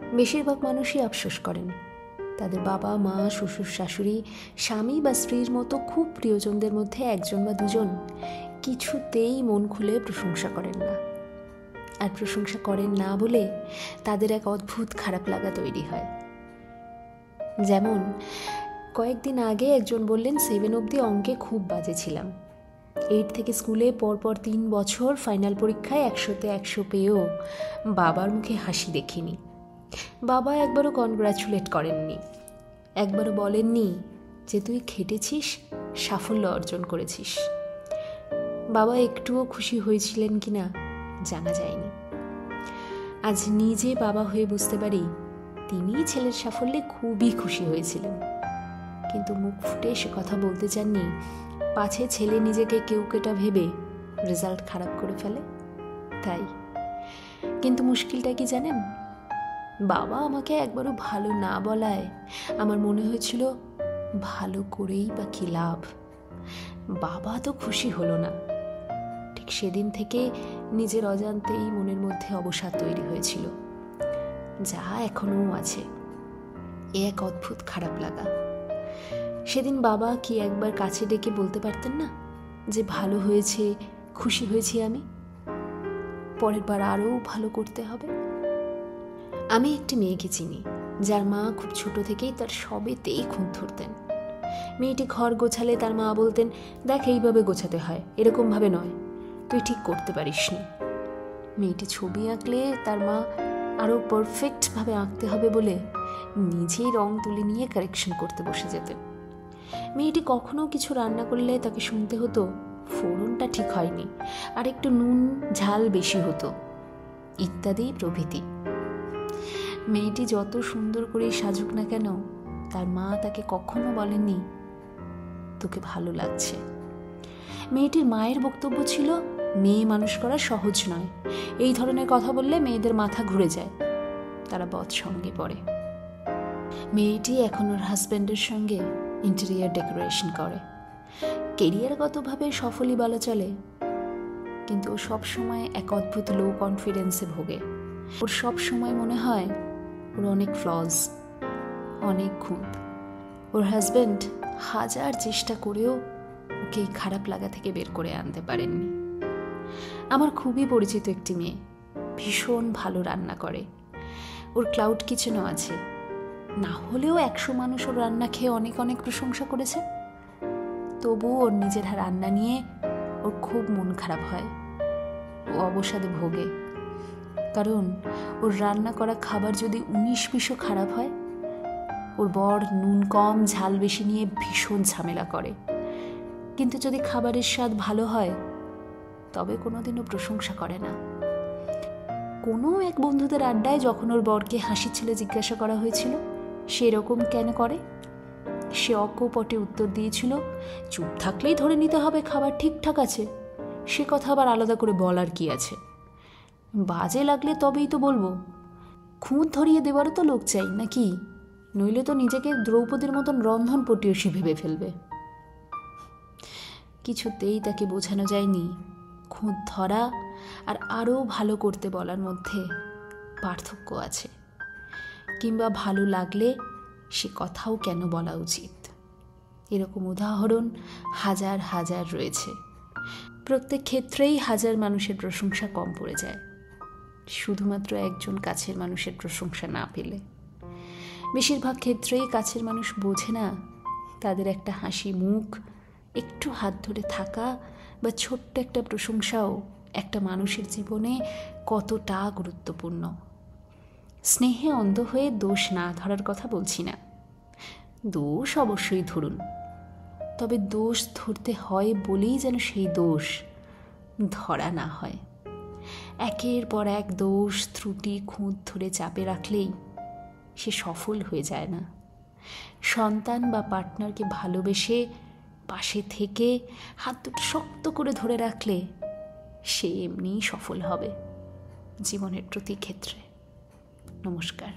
বেশিরভাগ মানুষই আফসোস করেন তাদের বাবা মা শ্বশুর শাশুড়ি স্বামী বা স্ত্রীর মতো খুব প্রিয়জনদের মধ্যে একজন বা দুজন কিছুতেই মন খুলে প্রশংসা করেন না। আর প্রশংসা করেন না বলে তাদের এক অদ্ভুত খারাপ লাগা তৈরি হয়। যেমন কয়েকদিন আগে একজন বললেন 7 অবধি অঙ্কে খুব বাজে ছিলাম, 8 থেকে স্কুলে পরপর 3 বছর ফাইনাল পরীক্ষায় 100তে 100 পেয়েও বাবার মুখে হাসি দেখিনি। বাবা একবারও কনগ্রাচুলেট করেননি, একবারও বলেননি যে তুই খেটেছিস, সাফল্য অর্জন করেছিস। বাবা একটুও খুশি হয়েছিলেন কিনা জানা যায়নি। আজ নিজে বাবা হয়ে বুঝতে পারি তিনি ছেলের সাফল্যে খুবই খুশি হয়েছিলেন, কিন্তু মুখ ফুটে সে কথা বলতে চাননি পাছে ছেলে নিজেকে কেউকেটা ভেবে রেজাল্ট খারাপ করে ফেলে। তাই কিন্তু মুশকিলটা কি জানেন, বাবা আমাকে একবারও ভালো না বলায় আমার মনে হয়েছিল ভালো করেই বা কি লাভ। বাবা তো খুশি হলো না। ঠিক সেদিন থেকে নিজের অজান্তেই মনের মধ্যে অবসাদ তৈরি হয়েছিল, যা এখনো আছে। এ এক অদ্ভুত খারাপ লাগা। সেদিন বাবা কি একবার কাছে ডেকে বলতে পারতেন না যে ভালো হয়েছে, খুশি হয়েছি আমি, পরের বার আরও ভালো করতে হবে। আমি একটি মেয়েকে চিনি যার মা খুব ছোট থেকেই তার সবেতেই খুঁত ধরতেন। মেয়েটি ঘর গোছালে তার মা বলতেন, দেখ এইভাবে গোছাতে হয়, এরকম ভাবে নয়, তুই ঠিক করতে পারিসনি। মেয়েটি ছবি আঁকলে তার মা আরও পারফেক্টভাবে আঁকতে হবে বলে নিজেই রং তুলে নিয়ে কারেকশন করতে বসে যেতেন। মেয়েটি কখনো কিছু রান্না করলে তাকে শুনতে হতো ফোড়নটা ঠিক হয়নি, আর একটু নুন ঝাল বেশি হতো, ইত্যাদি প্রভৃতি। মেয়েটি যত সুন্দর করে সাজুক না কেন, তার মা তাকে কখনো বলেননি তোকে ভালো লাগছে। মেয়েটির মায়ের বক্তব্য ছিল মেয়ে মানুষ করা সহজ নয়, এই ধরনের কথা বললে মেয়েদের মাথা ঘুরে যায়, তারা বদ সঙ্গে পড়ে। মেয়েটি এখন ওর হাজব্যান্ডের সঙ্গে ইন্টেরিয়ার ডেকোরেশন করে, কেরিয়ারগতভাবে সফলই বলা চলে, কিন্তু ও সবসময় এক অদ্ভুত লো কনফিডেন্সে ভোগে। ওর সব সময় মনে হয় ওর অনেক ফ্লজ, অনেক খুঁত। ওর হাজব্যান্ড হাজার চেষ্টা করেও ওকে এই খারাপ লাগা থেকে বের করে আনতে পারেননি। আমার খুবই পরিচিত একটি মেয়ে, ভীষণ ভালো রান্না করে, ওর ক্লাউড কিচেনও আছে, না হলেও 100 মানুষ ওর রান্না খেয়ে অনেক অনেক প্রশংসা করেছে। তবু ওর নিজের রান্না নিয়ে ওর খুব মন খারাপ হয়, ও অবসাদে ভোগে। কারণ ওর রান্না করা খাবার যদি 19-20ও খারাপ হয়, ওর বর নুন কম ঝাল বেশি নিয়ে ভীষণ ঝামেলা করে। কিন্তু যদি খাবারের স্বাদ ভালো হয় তবে কোনোদিনও প্রশংসা করে না। কোনো এক বন্ধুদের আড্ডায় যখন ওর বরকে হাসি ছেলে জিজ্ঞাসা করা হয়েছিল সেরকম কেন করে, সে অকপটে উত্তর দিয়েছিল চুপ থাকলেই ধরে নিতে হবে খাবার ঠিকঠাক আছে, সে কথা আবার আলাদা করে বলার কি আছে, বাজে লাগলে তবেই তো বলবো, খুঁত ধরিয়ে দেওয়ারও তো লোক চাই নাকি, নইলে তো নিজেকে দ্রৌপদীর মতন রন্ধন পটীয়সী ভেবে ফেলবে। কিছুতেই তাকে বোঝানো যায়নি খুঁত ধরা আর আরও ভালো করতে বলার মধ্যে পার্থক্য আছে, কিংবা ভালো লাগলে সে কথাও কেন বলা উচিত। এরকম উদাহরণ হাজার হাজার রয়েছে। প্রত্যেক ক্ষেত্রেই হাজার মানুষের প্রশংসা কম পড়ে যায় শুধুমাত্র একজন কাছের মানুষের প্রশংসা না পেলে। বেশিরভাগ ক্ষেত্রেই কাছের মানুষ বোঝে না তাদের একটা হাসি মুখ, একটু হাত ধরে থাকা বা ছোট্ট একটা প্রশংসাও একটা মানুষের জীবনে কতটা গুরুত্বপূর্ণ। স্নেহে অন্ধ হয়ে দোষ না ধরার কথা বলছি না, দোষ অবশ্যই ধরুন, তবে দোষ ধরতে হয় বলেই যেন সেই দোষ ধরা না হয়। একের পর এক দোষ ত্রুটি খুঁত ধরে চাপে রাখলেই সে সফল হয়ে যায় না। সন্তান বা পার্টনারকে ভালোবেসে পাশে থেকে হাত দুটো শক্ত করে ধরে রাখলে সে এমনিই সফল হবে জীবনের প্রতি ক্ষেত্রে। নমস্কার।